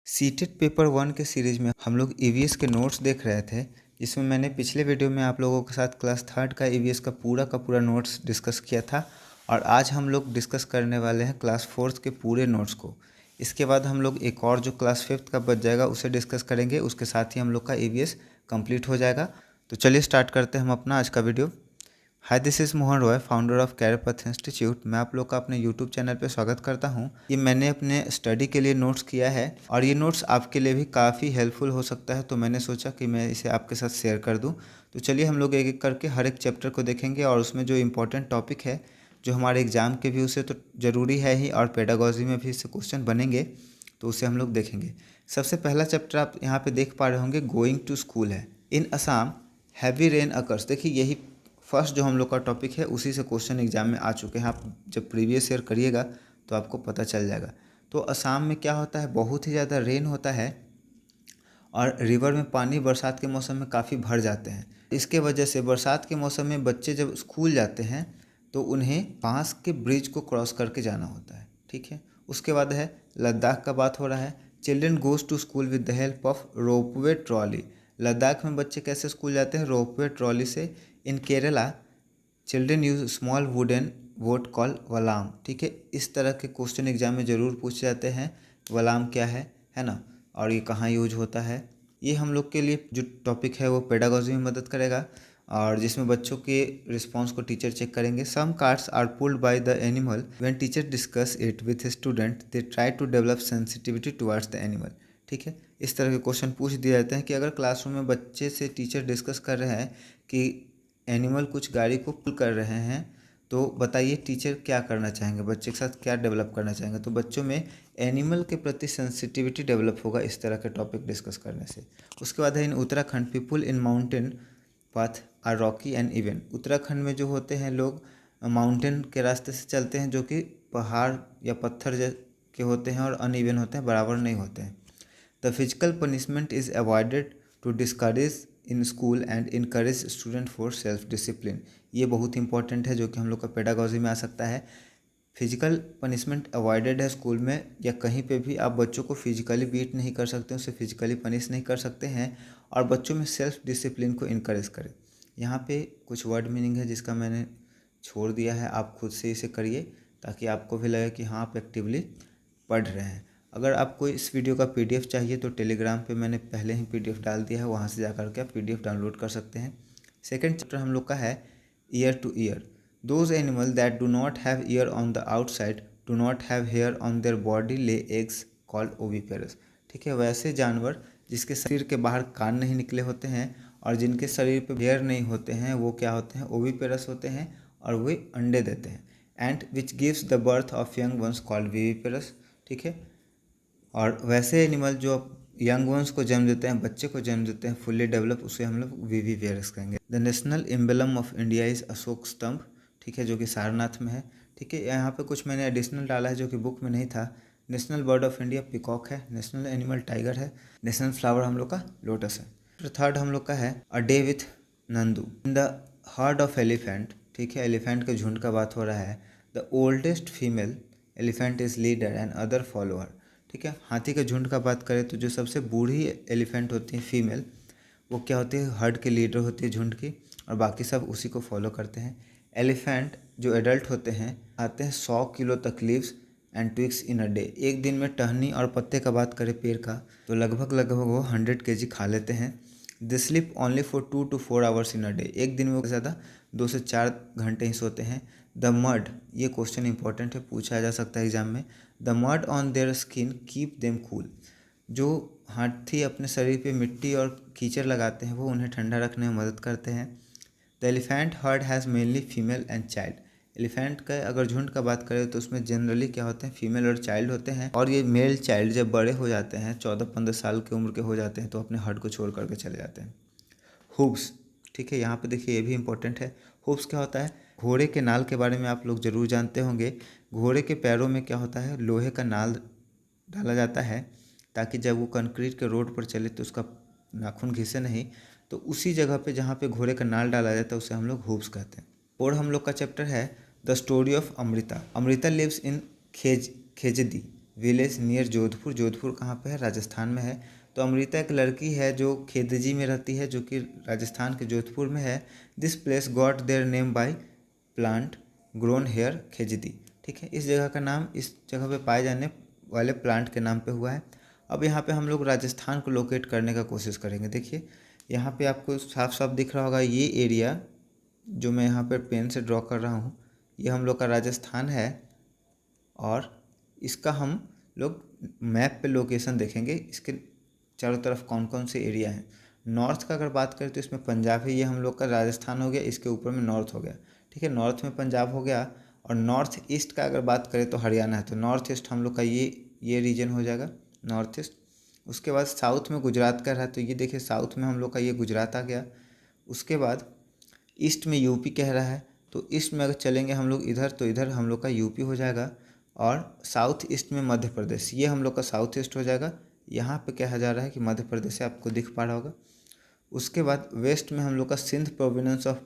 CTET paper 1 के series में हम लोग ईवीएस के नोट्स देख रहे थे, जिसमें मैंने पिछले वीडियो में आप लोगों के साथ क्लास 3rd का ईवीएस का पूरा नोट्स डिस्कस किया था। और आज हम लोग डिस्कस करने वाले हैं क्लास 4th के पूरे नोट्स को। इसके बाद हम लोग एक और जो क्लास 5th का बच जाएगा उसे डिस्कस करेंगे। उसके साथ ही हम लोग का ईवीएस कंप्लीट हो जाएगा। तो चलिए स्टार्ट करते हैं हम अपना आज का video. Hi, this is Mohan Roy, founder of career path institute. मैं आप लोग का अपने यूट्यूब चैनल पे स्वागत करता हूं। ये मैंने अपने स्टडी के लिए नोट्स किया है और ये नोट्स आपके लिए भी काफ़ी हेल्पफुल हो सकता है, तो मैंने सोचा कि मैं इसे आपके साथ शेयर कर दूं। तो चलिए हम लोग एक एक करके हर एक चैप्टर को देखेंगे और उसमें जो इम्पोर्टेंट टॉपिक है, जो हमारे एग्ज़ाम के व्यू से तो ज़रूरी है ही और पेडागॉजी में भी इससे क्वेश्चन बनेंगे, तो उसे हम लोग देखेंगे। सबसे पहला चैप्टर आप यहाँ पे देख पा रहे होंगे, गोइंग टू स्कूल है। इन असम हैवी रेन अकर्स। देखिए, यही फर्स्ट जो हम लोग का टॉपिक है, उसी से क्वेश्चन एग्जाम में आ चुके हैं। आप जब प्रीवियस ईयर करिएगा तो आपको पता चल जाएगा। तो असम में क्या होता है, बहुत ही ज़्यादा रेन होता है और रिवर में पानी बरसात के मौसम में काफ़ी भर जाते हैं। इसके वजह से बरसात के मौसम में बच्चे जब स्कूल जाते हैं तो उन्हें बांस के ब्रिज को क्रॉस करके जाना होता है। ठीक है। उसके बाद है लद्दाख का बात हो रहा है। Children goes to school with the help of ropeway trolley. Ladakh में बच्चे कैसे स्कूल जाते हैं, रोपवे ट्रॉली से। In Kerala children use small wooden boat call vallam. ठीक है, इस तरह के क्वेश्चन एग्जाम में ज़रूर पूछे जाते हैं। वलाम क्या है ना, और ये कहाँ यूज होता है। ये हम लोग के लिए जो टॉपिक है वो पेडागॉजी में मदद करेगा और जिसमें बच्चों के रिस्पॉन्स को टीचर चेक करेंगे। Some cards are pulled by the animal when teacher discuss it with student, they try to develop sensitivity towards the animal. ठीक है, इस तरह के क्वेश्चन पूछ दिए जाते हैं कि अगर क्लासरूम में बच्चे से टीचर डिस्कस कर रहे हैं कि एनिमल कुछ गाड़ी को पुल कर रहे हैं, तो बताइए टीचर क्या करना चाहेंगे, बच्चे के साथ क्या डेवलप करना चाहेंगे। तो बच्चों में एनिमल के प्रति सेंसिटिविटी डेवलप होगा इस तरह के टॉपिक डिस्कस करने से। उसके बाद है in Uttarakhand, people in mountain path are rocky and even. Uttarakhand में जो होते हैं लोग माउंटेन के रास्ते से चलते हैं, जो कि पहाड़ या पत्थर के होते हैं और अनइवन होते हैं, बराबर नहीं होते हैं। The physical punishment is avoided to discourage in school and encourage student for self discipline. ये बहुत इंपॉर्टेंट है, जो कि हम लोग का पेडागॉजी में आ सकता है। फिजिकल पनिशमेंट अवॉइडेड है स्कूल में या कहीं पे भी। आप बच्चों को फिजिकली बीट नहीं कर सकते, उसे फिजिकली पनिश नहीं कर सकते हैं। और बच्चों में सेल्फ डिसिप्लिन को इनकरेज करें। यहाँ पे कुछ वर्ड मीनिंग है जिसका मैंने छोड़ दिया है, आप खुद से इसे करिए ताकि आपको भी लगे कि हाँ, आप एक्टिवली पढ़ रहे हैं। अगर आपको इस वीडियो का पीडीएफ चाहिए तो टेलीग्राम पे मैंने पहले ही पीडीएफ डाल दिया है, वहाँ से जा कर के आप पीडीएफ डाउनलोड कर सकते हैं। सेकंड चैप्टर हम लोग का है ear to ear. Those animal that do not have ear on the outside do not have hair on their body lay eggs called oviparous. ठीक है, वैसे जानवर जिसके शरीर के बाहर कान नहीं निकले होते हैं और जिनके शरीर पे हेयर नहीं होते हैं, वो क्या होते हैं, ओविपेरस होते हैं और वे अंडे देते हैं। And which gives the birth of young ones called viviparous. ठीक है, और वैसे एनिमल जो यंग वंस को जन्म देते हैं, बच्चे को जन्म देते हैं फुल्ली डेवलप, उसे हम लोग विविपेरस कहेंगे। The national emblem of India is Ashok स्तंभ। ठीक है, जो कि सारनाथ में है। ठीक है, यहाँ पे कुछ मैंने एडिशनल डाला है जो कि बुक में नहीं था। National bird of India peacock है। नेशनल एनिमल टाइगर है। नेशनल फ्लावर हम लोग का लोटस है। थर्ड हम लोग का है a day with Nandu in the heard of elephant. ठीक है, एलिफेंट के झुंड का बात हो रहा है। The oldest female elephant is leader and other follower. ठीक है, हाथी के झुंड का बात करें तो जो सबसे बूढ़ी एलिफेंट होती है फीमेल, वो क्या होती है, हर्ड की लीडर होती है झुंड की, और बाकी सब उसी को फॉलो करते हैं। एलिफेंट जो एडल्ट होते हैं आते हैं 100 किलो तक leaves and twigs in a day. एक दिन में टहनी और पत्ते का बात करें पेड़ का, तो लगभग वो 100 kg खा लेते हैं। They sleep only for 2 to 4 hours in a day. एक दिन में वो ज़्यादा 2 से 4 घंटे ही सोते हैं। द मड, ये क्वेश्चन इंपॉर्टेंट है, पूछा जा सकता है एग्जाम में। The mud on their skin keep them cool. जो हाथी अपने शरीर पे मिट्टी और कीचड़ लगाते हैं, वो उन्हें ठंडा रखने में मदद करते हैं। The elephant heard has mainly female and child. Elephant का अगर झुंड का बात करें तो उसमें जनरली क्या होते हैं, फीमेल और चाइल्ड होते हैं। और ये मेल चाइल्ड जब बड़े हो जाते हैं, 14-15 साल की उम्र के हो जाते हैं, तो अपने हर्ड को छोड़ करके चले जाते हैं। हूव्स, ठीक है, यहाँ पे देखिए ये भी इंपॉर्टेंट है। हूव्स क्या होता है, घोड़े के नाल के बारे में आप लोग ज़रूर जानते होंगे। घोड़े के पैरों में क्या होता है, लोहे का नाल डाला जाता है ताकि जब वो कंक्रीट के रोड पर चले तो उसका नाखून घिसे नहीं। तो उसी जगह पे जहाँ पे घोड़े का नाल डाला जाता है उसे हम लोग हूव्स कहते हैं। और हम लोग का चैप्टर है the story of Amrita. Amrita lives in Khejadi. Village near Jodhpur. Jodhpur कहाँ पे है? राजस्थान में है। तो अमृता एक लड़की है जो खेतजी में रहती है, जो कि राजस्थान के जोधपुर में है। This place got their name by plant grown here Khejadi. ठीक है, इस जगह का नाम इस जगह पे पाए जाने वाले प्लांट के नाम पे हुआ है। अब यहाँ पे हम लोग राजस्थान को लोकेट करने का कोशिश करेंगे। देखिए यहाँ पे आपको साफ साफ दिख रहा होगा, ये एरिया जो मैं यहाँ पर पेन से ड्रॉ कर रहा हूँ, ये हम लोग का राजस्थान है। और इसका हम लोग मैप पे लोकेशन देखेंगे, इसके चारों तरफ कौन कौन से एरिया हैं। नॉर्थ का अगर बात करें तो इसमें पंजाब है, ये हम लोग का राजस्थान हो गया, इसके ऊपर में नॉर्थ हो गया। ठीक है, नॉर्थ में पंजाब हो गया। और नॉर्थ ईस्ट का अगर बात करें तो हरियाणा है, तो नॉर्थ ईस्ट हम लोग का ये रीजन हो जाएगा, नॉर्थ ईस्ट। उसके बाद साउथ में गुजरात का रहा, तो ये देखिए साउथ में हम लोग का ये गुजरात आ गया। उसके बाद ईस्ट में यूपी कह रहा है, तो ईस्ट में अगर चलेंगे हम लोग इधर, तो इधर हम लोग का यूपी हो जाएगा। और साउथ ईस्ट में मध्य प्रदेश, ये हम लोग का साउथ ईस्ट हो जाएगा। यहाँ पे कहा जा रहा है कि मध्य प्रदेश से, आपको दिख पा रहा होगा। उसके बाद वेस्ट में हम लोग का सिंध प्रोविंस ऑफ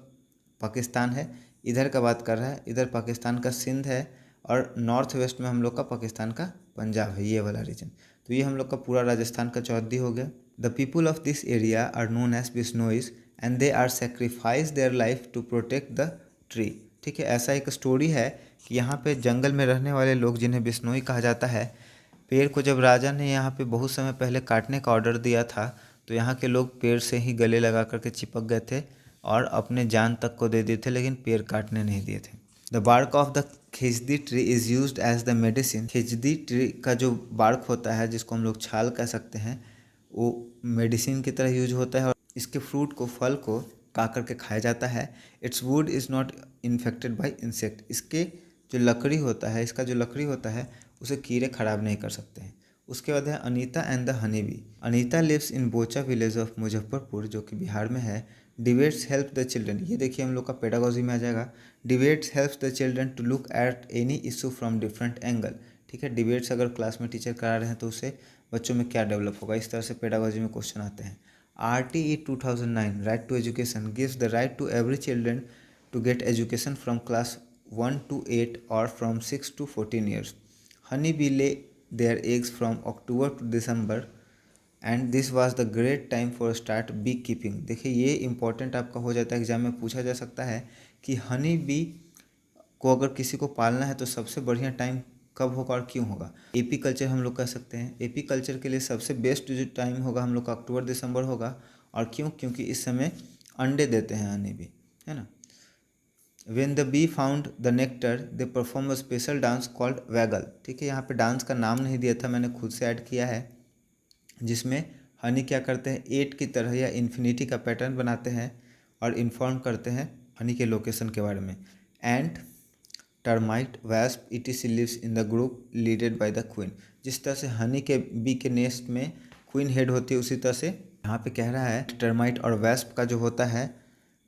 पाकिस्तान है, इधर का बात कर रहा है, इधर पाकिस्तान का सिंध है। और नॉर्थ वेस्ट में हम लोग का पाकिस्तान का पंजाब है, ये वाला रीजन। तो ये हम लोग का पूरा राजस्थान का चौहद्दी हो गया। The people of this area are known as Bishnois and they are sacrifice their life to protect the tree. ठीक है, ऐसा एक स्टोरी है कि यहाँ पे जंगल में रहने वाले लोग, जिन्हें बिश्नोई कहा जाता है, पेड़ को जब राजा ने यहाँ पे बहुत समय पहले काटने का ऑर्डर दिया था, तो यहाँ के लोग पेड़ से ही गले लगा करके चिपक गए थे और अपने जान तक को दे दिए थे, लेकिन पेड़ काटने नहीं दिए थे। The bark of the Khejadi tree is used as the medicine. Khejadi tree का जो बार्क होता है, जिसको हम लोग छाल कह सकते हैं, वो मेडिसिन की तरह यूज होता है। और इसके फ्रूट को, फल को काट करके खाया जाता है। It's would is not infected by insect. इसके जो लकड़ी होता है, इसका जो लकड़ी होता है, उसे कीड़े खराब नहीं कर सकते हैं। उसके बाद है Anita and the honey bee. Anita lives in Bocha village of Muzaffarpur, जो कि बिहार में है। डिबेट्स हेल्प द चिल्ड्रन, ये देखिए हम लोग का पेडागोजी में आ जाएगा। Debates helps the children to look at any issue from different angle. ठीक है, डिबेट्स अगर क्लास में टीचर करा रहे हैं तो उससे बच्चों में क्या डेवलप होगा, इस तरह से पेडागोजी में क्वेश्चन आते हैं। RTE 2009 right to education gives the right to every children to get education from class 1 to 8 or from 6 to 14 years. Honeybee lay their eggs from October to December and this was the great time for start bee keeping. देखिए ये important आपका हो जाता है, exam में पूछा जा सकता है कि हनी बी को अगर किसी को पालना है तो सबसे बढ़िया टाइम कब होगा और क्यों होगा। एपी कल्चर हम लोग कह सकते हैं, एपी कल्चर के लिए सबसे बेस्ट जो टाइम होगा हम लोग का अक्टूबर दिसंबर होगा। और क्यों? क्योंकि इस समय अंडे देते हैं हनी बी, है ना। When the bee found the nectar, they perform a special dance called waggle. ठीक है, यहाँ पे डांस का नाम नहीं दिया था, मैंने खुद से ऐड किया है, जिसमें हनी क्या करते हैं, 8 की तरह या इन्फिनिटी का पैटर्न बनाते हैं और इन्फॉर्म करते हैं हनी के लोकेशन के बारे में। And termite wasp ETC lives in the group leaded by the queen. जिस तरह से हनी के बी के नेस्ट में क्वीन हेड होती है, उसी तरह से यहाँ पे कह रहा है टर्माइट और वैस्प का जो होता है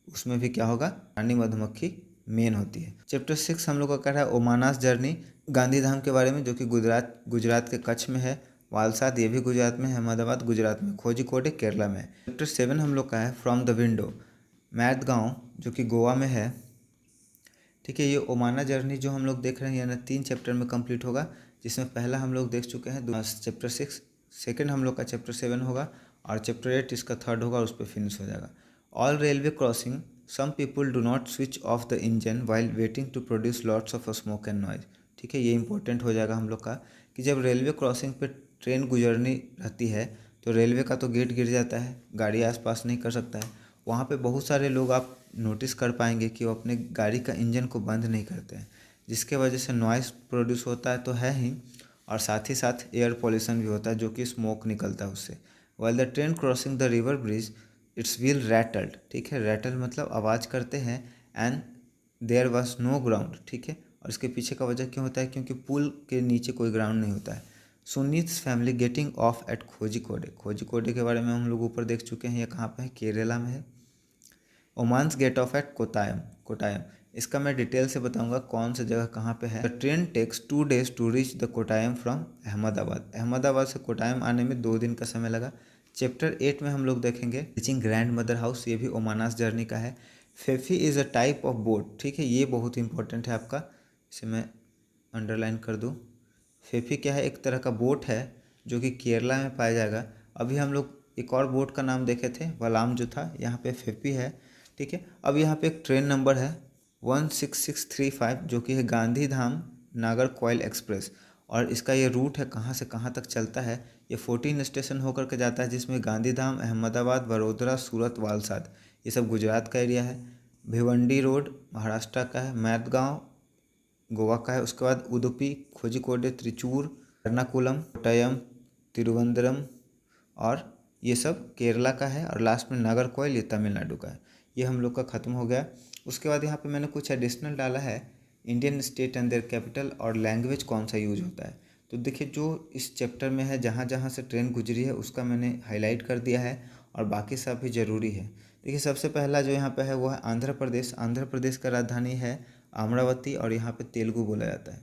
उसमें भी क्या होगा, रानी मधुमक्खी मेन होती है। चैप्टर 6 हम लोग का कह रहा है ओमानास जर्नी, गांधीधाम के बारे में, जो कि गुजरात के कच्छ में है। वालसाद ये भी गुजरात में है। अहमदाबाद गुजरात में। कोझिकोड केरला में। चैप्टर 7 हम लोग का है फ्रॉम द विंडो, मैदगांव जो कि गोवा में है। ठीक है, ये ओमाना जर्नी जो हम लोग देख रहे हैं, यानी 3 चैप्टर में कंप्लीट होगा, जिसमें पहला हम लोग देख चुके हैं चैप्टर 6, सेकेंड हम लोग का चैप्टर 7 होगा और चैप्टर 8 इसका थर्ड होगा, उस पर फिनिश हो जाएगा। All railway crossing some people do not switch off the engine while waiting to produce lots of smoke and noise. ठीक है, ये इंपॉर्टेंट हो जाएगा हम लोग का कि जब रेलवे क्रॉसिंग पे ट्रेन गुजरनी रहती है तो रेलवे का तो गेट गिर जाता है, गाड़ी आसपास नहीं कर सकता है। वहाँ पे बहुत सारे लोग आप नोटिस कर पाएंगे कि वो अपने गाड़ी का इंजन को बंद नहीं करते हैं, जिसके वजह से नॉइज़ प्रोड्यूस होता है तो है ही, और साथ ही साथ एयर पॉल्यूशन भी होता है, जो कि स्मोक निकलता है उससे। While the train crossing the river bridge its wheel rattled. ठीक है, रैटल मतलब आवाज़ करते हैं। And there was no ground. ठीक है, और इसके पीछे का वजह क्यों होता है, क्योंकि पुल के नीचे कोई ग्राउंड नहीं होता है। Sunita's family getting off at Kozhikode. Kozhikode के बारे में हम लोग ऊपर देख चुके हैं, ये कहाँ पे है, केरला में है। ओमान्स गेट ऑफ एट कोटायम, इसका मैं डिटेल से बताऊंगा कौन सी जगह कहाँ पे है। The train takes 2 days to reach the Kottayam from Ahmedabad से कोटायम आने में 2 दिन का समय लगा। चैप्टर 8 में हम लोग देखेंगे रीचिंग ग्रैंड मदर हाउस, ये भी ओमानास जर्नी का है। Fefi is a type of boat. ठीक है, ये बहुत इंपॉर्टेंट है आपका, इसे मैं अंडरलाइन कर दूँ। फेफी क्या है, एक तरह का बोट है जो कि केरला में पाया जाएगा। अभी हम लोग एक और बोट का नाम देखे थे, वलाम जो था, यहाँ पे फेफी है। ठीक है, अब यहाँ पे एक ट्रेन नंबर है 16635 जो कि है गांधीधाम नागरकोइल एक्सप्रेस। और इसका ये रूट है कहाँ से कहाँ तक चलता है, ये 14 स्टेशन होकर के जाता है, जिसमें गांधीधाम, अहमदाबाद, वडोदरा, सूरत, वालसाद, ये सब गुजरात का एरिया है। भिवंडी रोड महाराष्ट्र का है। मैदगांव गोवा का है। उसके बाद उडुपी, कोझिकोडे, त्रिचूर, एर्नाकुलम, कोट्टयम, तिरुवनंतपुरम और ये सब केरला का है। और लास्ट में नागरकोइल ये तमिलनाडु का है। ये हम लोग का ख़त्म हो गया। उसके बाद यहाँ पे मैंने कुछ एडिशनल डाला है, Indian state and their capital और लैंग्वेज कौन सा यूज होता है। तो देखिए, जो इस चैप्टर में है, जहाँ जहाँ से ट्रेन गुजरी है उसका मैंने हाईलाइट कर दिया है और बाकी सब भी ज़रूरी है। देखिए, सबसे पहला जो यहाँ पे है वो है आंध्र प्रदेश। आंध्र प्रदेश का राजधानी है अमरावती और यहाँ पे तेलुगु बोला जाता है।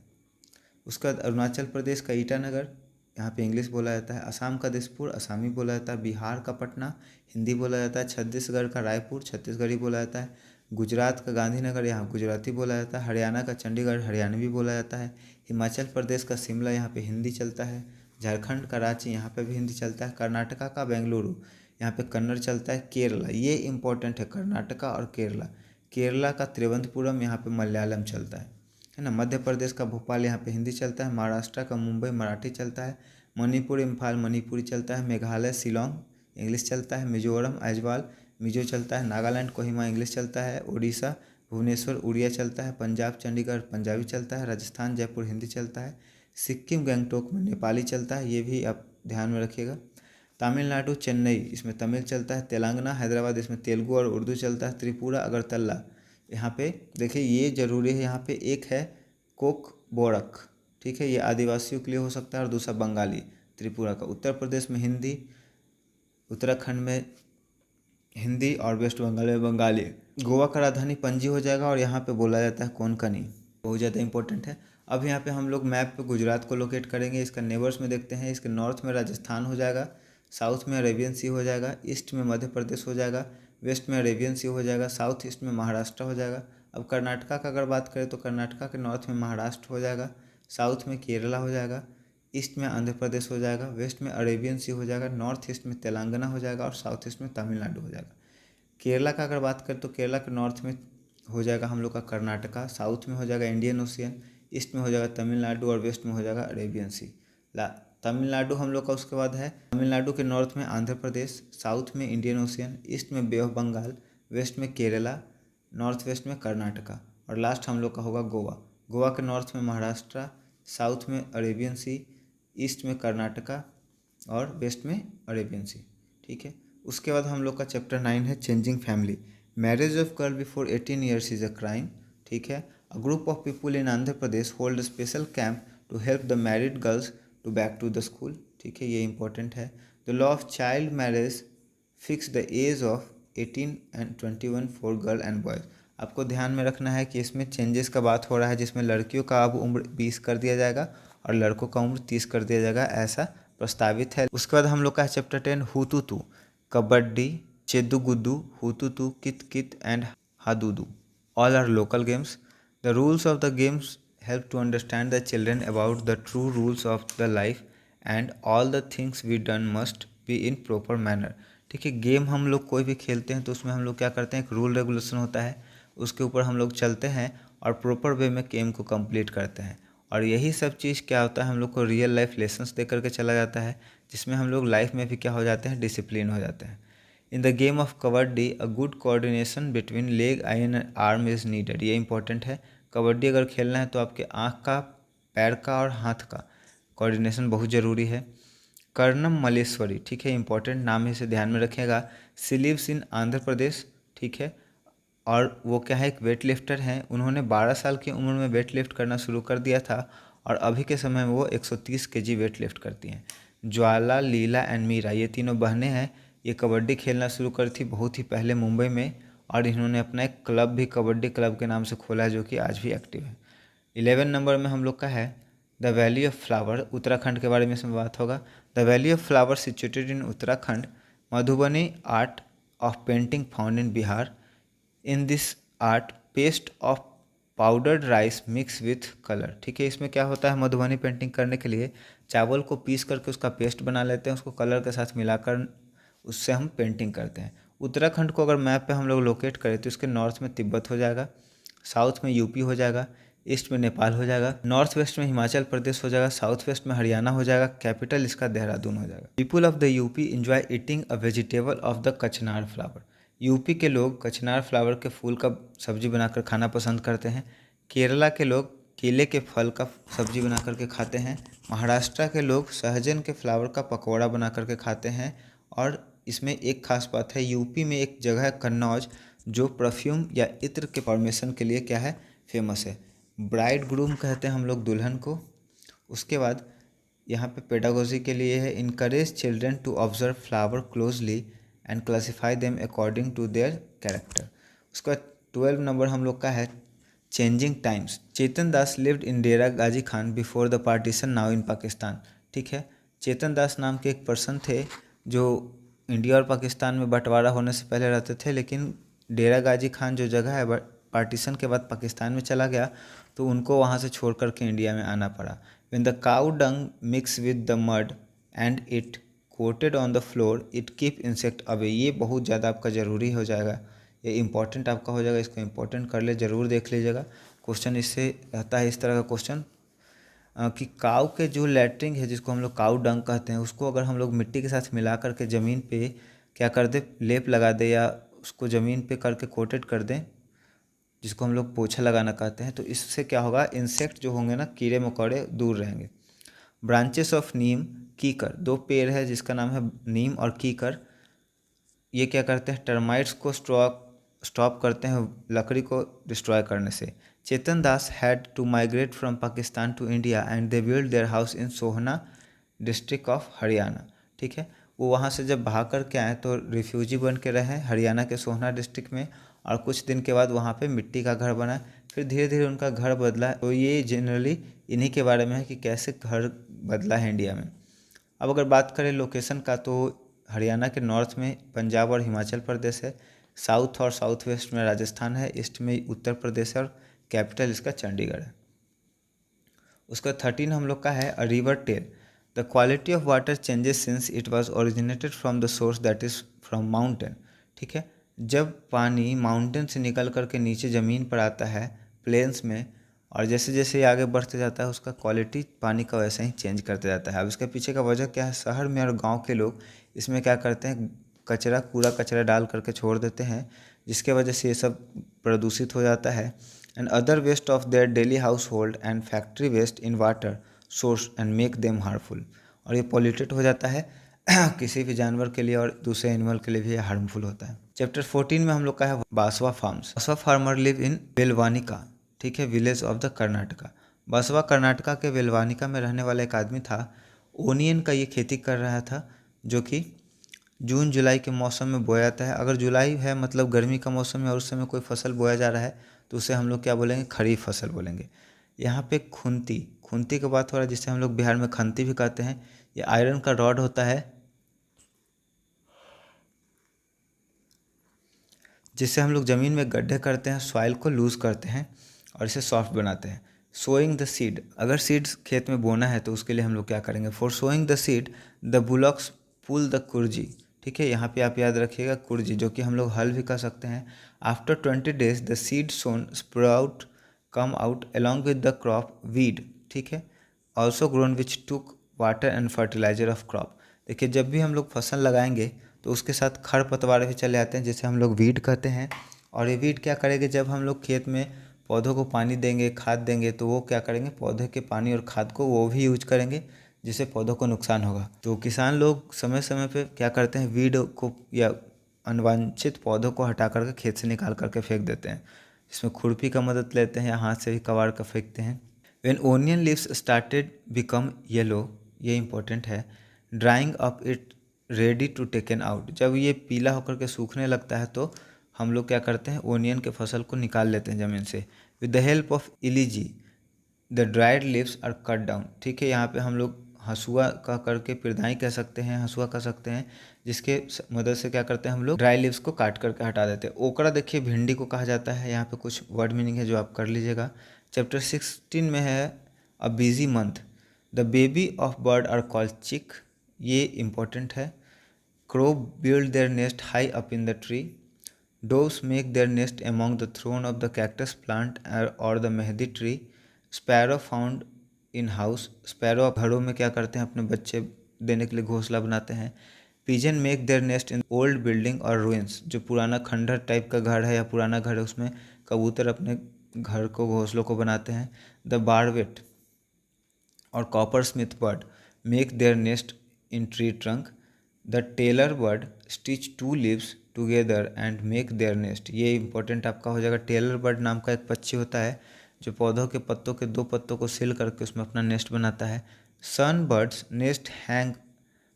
उसके बाद अरुणाचल प्रदेश का ईटानगर, यहाँ पे इंग्लिश बोला जाता है। असम का दिसपुर, असमी बोला जाता है। बिहार का पटना, हिंदी बोला जाता है। छत्तीसगढ़ का रायपुर, छत्तीसगढ़ी बोला जाता है। गुजरात का गांधीनगर, यहाँ गुजराती बोला जाता है। हरियाणा का चंडीगढ़, हरियाणवी बोला जाता है। हिमाचल प्रदेश का शिमला, यहाँ पे हिंदी चलता है। झारखंड का रांची, यहाँ पे भी हिंदी चलता है। कर्नाटका का बेंगलुरु, यहाँ पे कन्नड़ चलता है। केरला, ये इंपॉर्टेंट है, कर्नाटका और केरला। केरला का त्रिवंतपुरम, यहाँ पे मलयालम चलता है ना। मध्य प्रदेश का भोपाल, यहाँ पे हिंदी चलता है। महाराष्ट्र का मुंबई, मराठी चलता है। मणिपुर, इम्फाल, मणिपुरी चलता है। मेघालय, शिलोंग, इंग्लिश चलता है। मिजोरम, आइजवाल, मिजो चलता है। नागालैंड, कोहिमा, इंग्लिश चलता है। उड़ीसा, भुवनेश्वर, उड़िया चलता है। पंजाब, चंडीगढ़, पंजाबी चलता है। राजस्थान, जयपुर, हिंदी चलता है। सिक्किम, गंगटोक में नेपाली चलता है, ये भी आप ध्यान में रखिएगा। तमिलनाडु, चेन्नई, इसमें तमिल चलता है। तेलंगाना, हैदराबाद, इसमें तेलुगु और उर्दू चलता है। त्रिपुरा, अगरतला, यहाँ पे देखिए ये ज़रूरी है, यहाँ पे एक है कोक बोरक, ठीक है, ये आदिवासियों के लिए हो सकता है और दूसरा बंगाली, त्रिपुरा का। उत्तर प्रदेश में हिंदी, उत्तराखंड में हिंदी और वेस्ट बंगाल में बंगाली। गोवा का राजधानी पणजी हो जाएगा और यहाँ पे बोला जाता है कोंकणी, बहुत ज़्यादा इंपॉर्टेंट है। अब यहाँ पे हम लोग मैप पे गुजरात को लोकेट करेंगे। इसका नेबर्स में देखते हैं, इसके नॉर्थ में राजस्थान हो जाएगा, साउथ में अरेबियन सी हो जाएगा, ईस्ट में मध्य प्रदेश हो जाएगा, वेस्ट में अरेबियन सी हो जाएगा, साउथ ईस्ट में महाराष्ट्र हो जाएगा। अब कर्नाटका का अगर बात करें तो कर्नाटका के नॉर्थ में महाराष्ट्र हो जाएगा, साउथ में केरला हो जाएगा, ईस्ट में आंध्र प्रदेश हो जाएगा, वेस्ट में अरेबियन सी हो जाएगा, नॉर्थ ईस्ट में तेलंगाना हो जाएगा और साउथ ईस्ट में तमिलनाडु हो जाएगा। केरला का अगर बात करें तो केरला के नॉर्थ में हो जाएगा हम लोग का कर्नाटका, साउथ में हो जाएगा इंडियन ओशियन, ईस्ट में हो जाएगा तमिलनाडु और वेस्ट में हो जाएगा अरेबियन सी। तमिलनाडु हम लोग का उसके बाद है, तमिलनाडु के नॉर्थ में आंध्र प्रदेश, साउथ में इंडियन ओशियन, ईस्ट में बे ऑफ बंगाल, वेस्ट में केरला, नॉर्थ वेस्ट में कर्नाटका और लास्ट हम लोग का होगा गोवा। गोवा के नॉर्थ में महाराष्ट्र, साउथ में अरेबियन सी, ईस्ट में कर्नाटका और वेस्ट में अरेबियन सी, ठीक है। उसके बाद हम लोग का चैप्टर 9 है changing family. Marriage of girl before 18 years is a crime, ठीक है। A group of people in Andhra Pradesh hold a special camp to help the married girls to back to the school, ठीक है, ये इंपॉर्टेंट है। The law of child marriage fix the age of 18 and 21 for girl and boys. आपको ध्यान में रखना है कि इसमें चेंजेस का बात हो रहा है, जिसमें लड़कियों का अब उम्र 20 कर दिया जाएगा और लड़कों का उम्र 30 कर दिया जाएगा, ऐसा प्रस्तावित है। उसके बाद हम लोग का है चैप्टर 10 हुतुतु, कबड्डी, चेदुगुदू, हुतुतु, कित कित and हादुदू, all are local games. The rules of the games help to understand the children about the true rules of the life and all the things we done must be in proper manner, ठीक है। Game हम लोग कोई भी खेलते हैं तो उसमें हम लोग क्या करते हैं, एक रूल रेगुलेशन होता है, उसके ऊपर हम लोग चलते हैं और प्रॉपर वे में गेम को कंप्लीट करते हैं। और यही सब चीज़ क्या होता है, हम लोग को रियल लाइफ लेसन्स दे करके चला जाता है, जिसमें हम लोग लाइफ में भी क्या हो जाते हैं, डिसिप्लिन हो जाते हैं। In the game of kabaddi a good coordination between leg, I and arm is needed, ये इंपॉर्टेंट है। कबड्डी अगर खेलना है तो आपके आँख का, पैर का और हाथ का कोऑर्डिनेशन बहुत ज़रूरी है। कर्णम मल्लेश्वरी, ठीक है, इंपॉर्टेंट नाम है, इसे ध्यान में रखिएगा। सी लिव्स इन आंध्र प्रदेश, ठीक है, और वो क्या है, एक वेट लिफ्टर हैं। उन्होंने 12 साल की उम्र में वेट लिफ्ट करना शुरू कर दिया था और अभी के समय में वो 130 केजी वेट लिफ्ट करती हैं। ज्वाला, लीला एंड मीरा, ये तीनों बहनें हैं। ये कबड्डी खेलना शुरू करी थी बहुत ही पहले मुंबई में और इन्होंने अपना एक क्लब भी कबड्डी क्लब के नाम से खोला है, जो कि आज भी एक्टिव है। 11 नंबर में हम लोग का है the valley of flower, Uttarakhand के बारे में इसमें बात होगा। The valley of flower situated in Uttarakhand, Madhubani art of painting found in Bihar. In this art paste of powdered rice mix with colour. ठीक है, इसमें क्या होता है, मधुबनी पेंटिंग करने के लिए चावल को पीस करके उसका पेस्ट बना लेते हैं, उसको कलर के साथ मिलाकर उससे हम पेंटिंग करते हैं। उत्तराखंड को अगर मैप पे हम लोग लोकेट करें तो इसके नॉर्थ में तिब्बत हो जाएगा, साउथ में यूपी हो जाएगा, ईस्ट में नेपाल हो जाएगा, नॉर्थ वेस्ट में हिमाचल प्रदेश हो जाएगा, साउथ वेस्ट में हरियाणा हो जाएगा, कैपिटल इसका देहरादून हो जाएगा। People of the UP enjoy eating a vegetable of the कचनार फ्लावर। यूपी के लोग कचनार फ्लावर के फूल का सब्जी बनाकर खाना पसंद करते हैं। केरला के लोग केले के फल का सब्जी बना करके खाते हैं। महाराष्ट्र के लोग सहजन के फ्लावर का पकौड़ा बना करके खाते हैं। और इसमें एक खास बात है, यूपी में एक जगह है कन्नौज, जो परफ्यूम या इत्र के फॉर्मेशन के लिए क्या है, फेमस है। ब्राइड ग्रूम कहते हैं हम लोग दुल्हन को। उसके बाद यहाँ पे पेडागोजी के लिए है, encourage children to observe flower closely and classify them according to their character. उसका 12 नंबर हम लोग का है changing times. Chetan Das lived in Dera Ghazi Khan before the partition now in Pakistan. ठीक है, चेतन दास नाम के एक पर्सन थे जो इंडिया और पाकिस्तान में बंटवारा होने से पहले रहते थे, लेकिन डेरा गाजी खान जो जगह है पार्टीशन के बाद पाकिस्तान में चला गया, तो उनको वहाँ से छोड़ करके इंडिया में आना पड़ा। When the cow dung mix with the mud and it coated on the floor it keep insect away. ये बहुत ज़्यादा आपका ज़रूरी हो जाएगा, ये इंपॉर्टेंट आपका हो जाएगा, इसको इंपॉर्टेंट कर ले, ज़रूर देख लीजिएगा। क्वेश्चन इससे रहता है इस तरह का क्वेश्चन कि काऊ के जो लैट्रिन है, जिसको हम लोग काऊ डंग कहते हैं, उसको अगर हम लोग मिट्टी के साथ मिला करके ज़मीन पे क्या कर दे, लेप लगा दे या उसको ज़मीन पे करके कोटेड कर दें, जिसको हम लोग पोछा लगाना कहते हैं, तो इससे क्या होगा, इंसेक्ट जो होंगे ना, कीड़े मकोड़े दूर रहेंगे। ब्रांचेस ऑफ नीम कीकर, दो पेड़ है जिसका नाम है नीम और कीकर। ये क्या करते हैं, टर्माइट्स को स्टॉप करते हैं लकड़ी को डिस्ट्रॉय करने से। Chetan Das had to migrate from Pakistan to India and they build their house in Sohna district of Haryana. ठीक है, वो वहाँ से जब भाग कर के आए तो रिफ्यूजी बन के रहे हरियाणा के सोहना डिस्ट्रिक्ट में, और कुछ दिन के बाद वहाँ पे मिट्टी का घर बना, फिर धीरे धीरे उनका घर बदला। तो ये जनरली इन्हीं के बारे में है कि कैसे घर बदला है इंडिया में। अब अगर बात करें लोकेशन का, तो हरियाणा के नॉर्थ में पंजाब और हिमाचल प्रदेश है, साउथ और साउथ वेस्ट में राजस्थान है, ईस्ट में उत्तर प्रदेश है, और कैपिटल इसका चंडीगढ़ है। उसका 13 हम लोग का है a river tale. The quality of water changes since it was originated from the source that is from mountain. ठीक है, जब पानी माउंटेन से निकल करके नीचे ज़मीन पर आता है प्लेन्स में, और जैसे जैसे ये आगे बढ़ते जाता है उसका क्वालिटी पानी का वैसे ही चेंज करते जाता है। अब इसके पीछे का वजह क्या है, शहर में और गांव के लोग इसमें क्या करते हैं, कूड़ा कचरा डाल करके छोड़ देते हैं, जिसके वजह से ये सब प्रदूषित हो जाता है। And other waste of their daily household and factory waste in water source and make them harmful. और ये पॉल्यूटेड हो जाता है किसी भी जानवर के लिए और दूसरे एनिमल के लिए भी हार्मफुल होता है। चैप्टर 14 में हम लोग का है Basava farms. Basava farmer live in Velvanika. ठीक है, village of the Karnataka. Basava Karnataka के वेलवानिका में रहने वाला एक आदमी था। ओनियन का ये खेती कर रहा था, जो कि जून जुलाई के मौसम में बोया जाता है। अगर जुलाई है मतलब गर्मी का मौसम है और उस समय कोई फसल बोया जा रहा है तो उसे हम लोग क्या बोलेंगे, खरीफ फसल बोलेंगे। यहाँ पे खुंती की बात हो रहा है, जिसे हम लोग बिहार में खंती भी कहते हैं। ये आयरन का रॉड होता है, जिससे हम लोग ज़मीन में गड्ढे करते हैं, सॉइल को लूज़ करते हैं और इसे सॉफ्ट बनाते हैं। सोइंग द सीड, अगर सीड्स खेत में बोना है तो उसके लिए हम लोग क्या करेंगे, for sowing the seed the bullocks pull the कुर्जी। ठीक है, यहाँ पे आप याद रखिएगा कुर्जी, जो कि हम लोग हल भी कर सकते हैं। After 20 days the seed sown sprout come out along with the crop weed. ठीक है, also grown which took water and fertiliser of crop. देखिए, जब भी हम लोग फसल लगाएंगे तो उसके साथ खरपतवार भी चले आते हैं, जिसे हम लोग वीड कहते हैं। और ये वीड क्या करेंगे, जब हम लोग खेत में पौधों को पानी देंगे, खाद देंगे, तो वो क्या करेंगे, पौधे के पानी और खाद को वो भी यूज करेंगे, जिससे पौधों को नुकसान होगा। तो किसान लोग समय समय पे क्या करते हैं, वीड को या अनवांछित पौधों को हटा करके खेत से निकाल करके फेंक देते हैं। इसमें खुरपी का मदद लेते हैं या हाथ से भी कबाड़ कर फेंकते हैं। When onion leaves started become yellow, ये इंपॉर्टेंट है, drying up it ready to taken out. जब ये पीला होकर के सूखने लगता है तो हम लोग क्या करते हैं, ओनियन के फसल को निकाल लेते हैं ज़मीन से। With the help of ilige the dried leaves are cut down. ठीक है, यहाँ पे हम लोग हंसुआ का करके पिरदाई कह सकते हैं, हंसुआ कह सकते हैं, जिसके मदद से क्या करते हैं हम लोग ड्राई लीव्स को काट करके हटा देते हैं। ओकरा देखिए भिंडी को कहा जाता है। यहाँ पे कुछ वर्ड मीनिंग है जो आप कर लीजिएगा। चैप्टर 16 में है a busy month, the baby of bird are called chick, ये इम्पोर्टेंट है। Crow build their nest high up in the tree, doves make their nest among the throne of the cactus plant or the mehndi tree, sparrow found in house, sparrow घरों में क्या करते हैं अपने बच्चे देने के लिए घोंसला बनाते हैं। pigeon make their nest in old building or ruins, जो पुराना खंडहर टाइप का घर है या पुराना घर है उसमें कबूतर अपने घर को घोंसलों को बनाते हैं। the barbet और coppersmith bird make their nest in tree trunk, the tailor bird stitch two leaves together and make their nest, ये इंपॉर्टेंट आपका हो जाएगा। टेलर बर्ड नाम का एक पक्षी होता है जो पौधों के पत्तों के दो पत्तों को सिल करके उसमें अपना नेस्ट बनाता है। Sun birds nest hang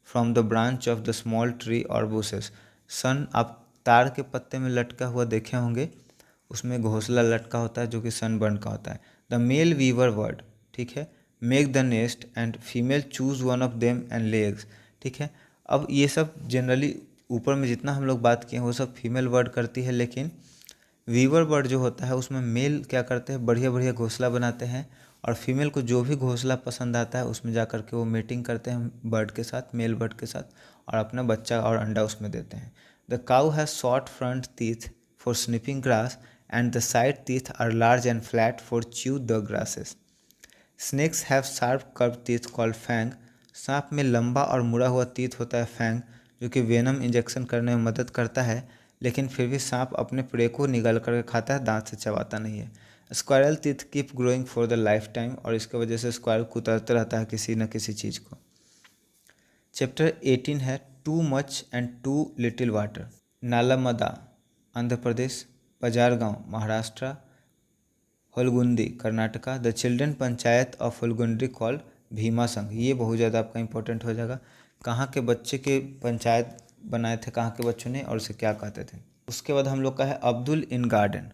from the branch of the small tree और बुशेस, सन आप तार के पत्ते में लटका हुआ देखे होंगे, उसमें घोंसला लटका होता है जो कि सनबर्न का होता है। द मेल वीवर बर्ड, ठीक है, make the nest and female choose one of them and lay eggs, ठीक है। अब ये सब जनरली ऊपर में जितना हम लोग बात किए हैं वो सब फीमेल बर्ड करती है, लेकिन वीवर बर्ड जो होता है उसमें मेल क्या करते हैं बढ़िया बढ़िया घोंसला बनाते हैं और फीमेल को जो भी घोंसला पसंद आता है उसमें जा कर के वो मीटिंग करते हैं बर्ड के साथ, मेल बर्ड के साथ, और अपना बच्चा और अंडा उसमें देते हैं। The cow has short front teeth for snipping grass and the side teeth are large and flat for chew the grasses. Snakes have sharp curve teeth called fang, सांप में लंबा और मुड़ा हुआ टीथ होता है फैंग, जो कि वेनम इंजेक्शन करने में मदद करता है, लेकिन फिर भी सांप अपने प्रे को निगल करके खाता है, दांत से चबाता नहीं है। Squirrel teeth keep growing for the life time, और इसके वजह से स्क्वायरल कुतरता रहता है किसी न किसी चीज़ को। चैप्टर 18 है too much and too little water, Nalmada Andhra Pradesh, Pajargaon Maharashtra, Holgundi Karnataka, the children panchayat of Holgundi called Bhima Sangha, ये बहुत ज़्यादा आपका इंपॉर्टेंट हो जाएगा। कहाँ के बच्चे के पंचायत बनाए थे कहाँ के बच्चों ने और उसे क्या कहते थे। उसके बाद हम लोग का है Abdul in garden,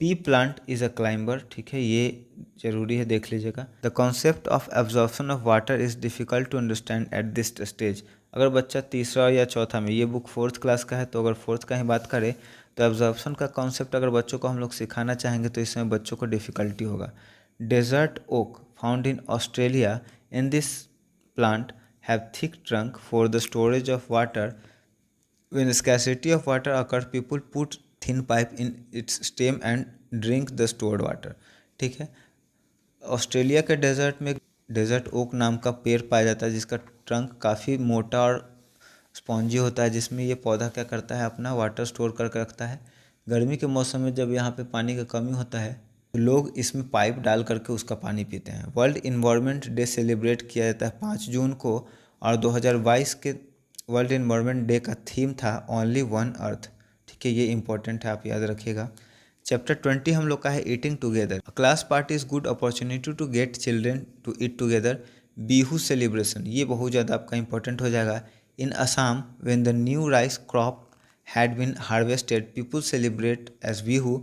pea plant is a climber, ठीक है, ये जरूरी है देख लीजिएगा। The concept of absorption of water is difficult to understand at this stage, अगर बच्चा तीसरा या चौथा में, ये बुक 4th क्लास का है तो अगर 4th का ही बात करें तो एब्जॉर्प्शन का कॉन्सेप्ट अगर बच्चों को हम लोग सिखाना चाहेंगे तो इसमें बच्चों को डिफ़िकल्टी होगा। Desert oak found in Australia, in this plant have thick trunk for the storage of water. When scarcity of water occurs, people put thin pipe in its stem and drink the stored water, ठीक है। Australia के desert में desert okay नाम का पेड़ पाया जाता है जिसका ट्रंक काफ़ी मोटा और स्पॉन्जी होता है, जिसमें ये पौधा क्या करता है अपना वाटर स्टोर करके रखता है। गर्मी के मौसम में जब यहाँ पे पानी का कमी होता है तो लोग इसमें पाइप डाल करके उसका पानी पीते हैं। वर्ल्ड इन्वायरमेंट डे सेलिब्रेट किया जाता है 5 जून को, और 2022 के वर्ल्ड इन्वायरमेंट डे का थीम था ओनली वन अर्थ, ठीक है, ये इंपॉर्टेंट है, आप याद रखिएगा। चैप्टर 20 हम लोग का है eating together, class party is good opportunity to get children to eat together, Bihu celebration, ये बहुत ज़्यादा आपका इंपॉर्टेंट हो जाएगा। In Assam when the new rice crop had been harvested, people celebrate as Bihu.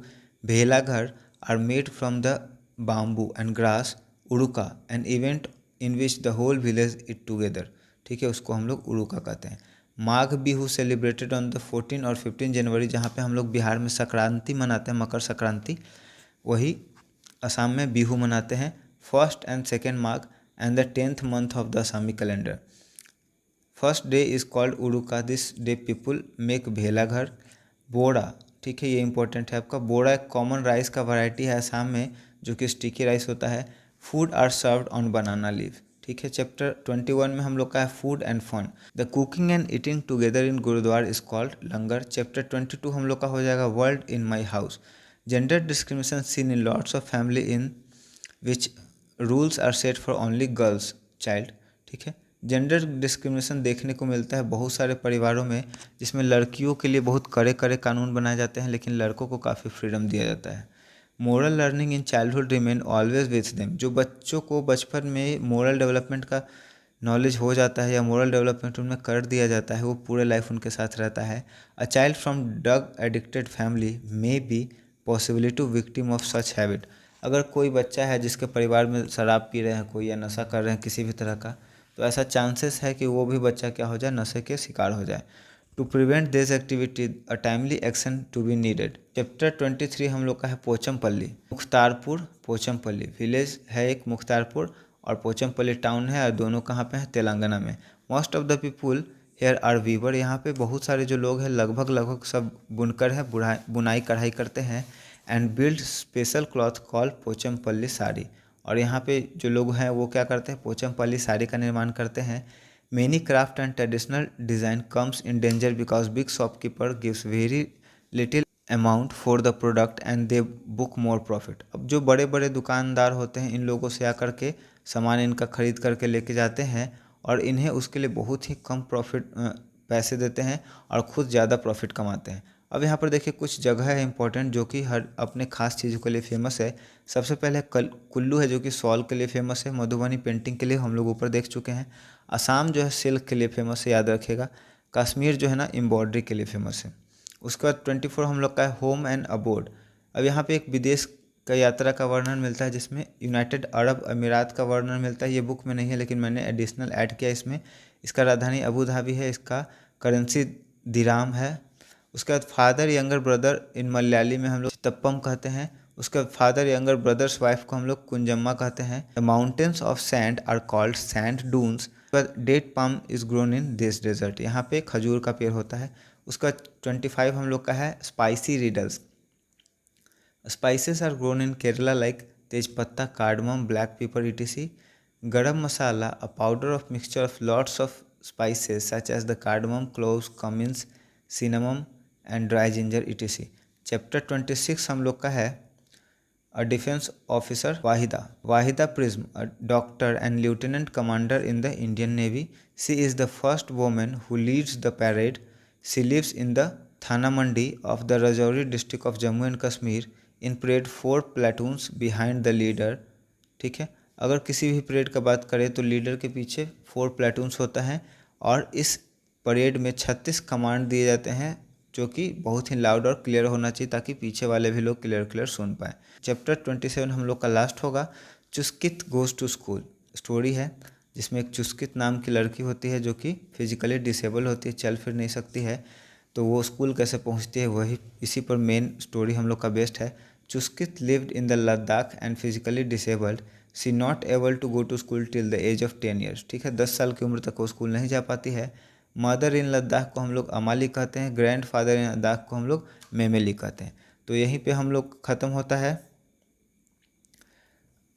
Bhelaghar are made from the bamboo and grass. उड़ुका an event in which the whole village eat together, ठीक है, उसको हम लोग उड़ुका कहते हैं। Magh Bihu celebrated on the 14 और 15 जनवरी, जहाँ पे हम लोग बिहार में संक्रांति मनाते हैं, मकर संक्रांति, वही असम में बिहू मनाते हैं। 1st and 2nd Magh and the 10th month of the Assami calendar. First day is called Uruka, this day people make भेलाघर। बोड़ा, ठीक है, ये इंपॉर्टेंट है आपका। बोड़ा एक कॉमन राइस का वैरायटी है असम में जो कि स्टिकी राइस होता है। Food are served on banana leave, ठीक है। चैप्टर 21 में हम लोग का है food and fun, the cooking and eating together in gurdwara is called langar. Chapter 22 हम लोग का हो जाएगा world in my house, gender discrimination seen in lots of family in which rules are set for only girls child, ठीक है। Gender discrimination देखने को मिलता है बहुत सारे परिवारों में, जिसमें लड़कियों के लिए बहुत कड़े कड़े कानून बनाए जाते हैं लेकिन लड़कों को काफ़ी फ्रीडम दिया जाता है। Moral learning in childhood remain always with them, जो बच्चों को बचपन में मोरल डेवलपमेंट का नॉलेज हो जाता है या मोरल डेवलपमेंट उनमें कर दिया जाता है वो पूरे लाइफ उनके साथ रहता है। A child from drug addicted family may be possibility victim of such habit, अगर कोई बच्चा है जिसके परिवार में शराब पी रहे हैं कोई या नशा कर रहे हैं किसी भी तरह का, तो ऐसा चांसेस है कि वो भी बच्चा क्या हो जाए, नशे के शिकार हो जाए। To prevent this activity a timely action to be needed. Chapter 23 हम लोग का है पोचमपल्ली। मुख्तारपुर पोचमपल्ली विलेज है एक, मुख्तारपुर, और पोचमपल्ली टाउन है, और दोनों कहाँ पे हैं, तेलंगाना में। Most of the people here are weaver. यहाँ पे बहुत सारे जो लोग हैं लगभग सब बुनकर है, बुनाई कढ़ाई करते हैं। And build special cloth call Pochampally sari. और यहाँ पे जो लोग हैं वो क्या करते हैं, पोचमपल्ली साड़ी का निर्माण करते हैं। Many craft and traditional design comes in danger because big shopkeeper gives very little amount for the product and they book more profit। अब जो बड़े बड़े दुकानदार होते हैं इन लोगों से आकर के सामान इनका खरीद करके लेके जाते हैं और इन्हें उसके लिए बहुत ही कम प्रॉफिट पैसे देते हैं और ख़ुद ज़्यादा प्रॉफिट कमाते हैं। अब यहाँ पर देखिए कुछ जगह है इंपॉर्टेंट जो कि हर अपने खास चीज़ों के लिए फेमस है। सबसे पहले कुल्लू है जो कि शॉल के लिए फेमस है। मधुबनी पेंटिंग के लिए हम लोग ऊपर देख चुके हैं। असम जो है सिल्क के लिए फेमस है, याद रखिएगा। कश्मीर जो है ना एम्ब्रॉयडरी के लिए फेमस है। उसके बाद 24 हम लोग का है होम एंड अबोर्ड। अब यहाँ पे एक विदेश का यात्रा का वर्णन मिलता है जिसमें यूनाइटेड अरब अमीरात का वर्णन मिलता है। ये बुक में नहीं है लेकिन मैंने एडिशनल ऐड किया इसमें। इसका राजधानी अबू धाबी है, इसका करेंसी दिराम है। उसके बाद father younger brother in Malayali में हम लोग चित्तप्पम कहते हैं। उसके बाद फादर यंगर ब्रदर्स वाइफ को हम लोग कुंजम्मा कहते हैं। The mountains of sand are called sand dunes. पर date palm is grown in this desert. यहाँ पे खजूर का पेड़ होता है। उसका 25 हम लोग का है spicy riddles. Spices are grown in Kerala like tejpatta, cardamom, black pepper etc. Garam masala a powder of mixture of lots of spices such as the cardamom, cloves, cumins, cinnamon and dry ginger etc. Chapter 26 हम लोग का है a defence officer Waheeda Prism, a doctor and lieutenant commander in the Indian Navy. She is the first woman who leads the parade. She lives in the Thana Mandi of the Rajouri district of Jammu and Kashmir. In parade 4 platoons behind the leader. ठीक है, अगर किसी भी parade का बात करें तो leader के पीछे 4 प्लेटून्स होता है और इस परेड में 36 कमांड दिए जाते हैं जो कि बहुत ही लाउड और क्लियर होना चाहिए ताकि पीछे वाले भी लोग क्लियर सुन पाएँ। चैप्टर 27 हम लोग का लास्ट होगा। Chuskit goes to school. Story है जिसमें एक चुस्कित नाम की लड़की होती है जो कि फिजिकली डिसेबल होती है, चल फिर नहीं सकती है, तो वो स्कूल कैसे पहुंचती है वही इसी पर मेन स्टोरी हम लोग का बेस्ट है। Chuskit lived in the Ladakh and physically disabled. She not able to go to school till the age of 10 years. ठीक है, 10 साल की उम्र तक वो स्कूल नहीं जा पाती है। मदर इन लद्दाख को हम लोग अमाली कहते हैं। ग्रैंड फादर इन लद्दाख को हम लोग मेमेली कहते हैं। तो यहीं पे हम लोग ख़त्म होता है।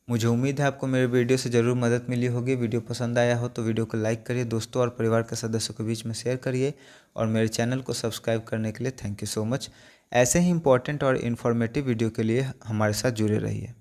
मुझे उम्मीद है आपको मेरे वीडियो से ज़रूर मदद मिली होगी। वीडियो पसंद आया हो तो वीडियो को लाइक करिए, दोस्तों और परिवार के सदस्यों के बीच में शेयर करिए और मेरे चैनल को सब्सक्राइब करने के लिए थैंक यू सो मच। ऐसे ही इंपॉर्टेंट और इन्फॉर्मेटिव वीडियो के लिए हमारे साथ जुड़े रहिए।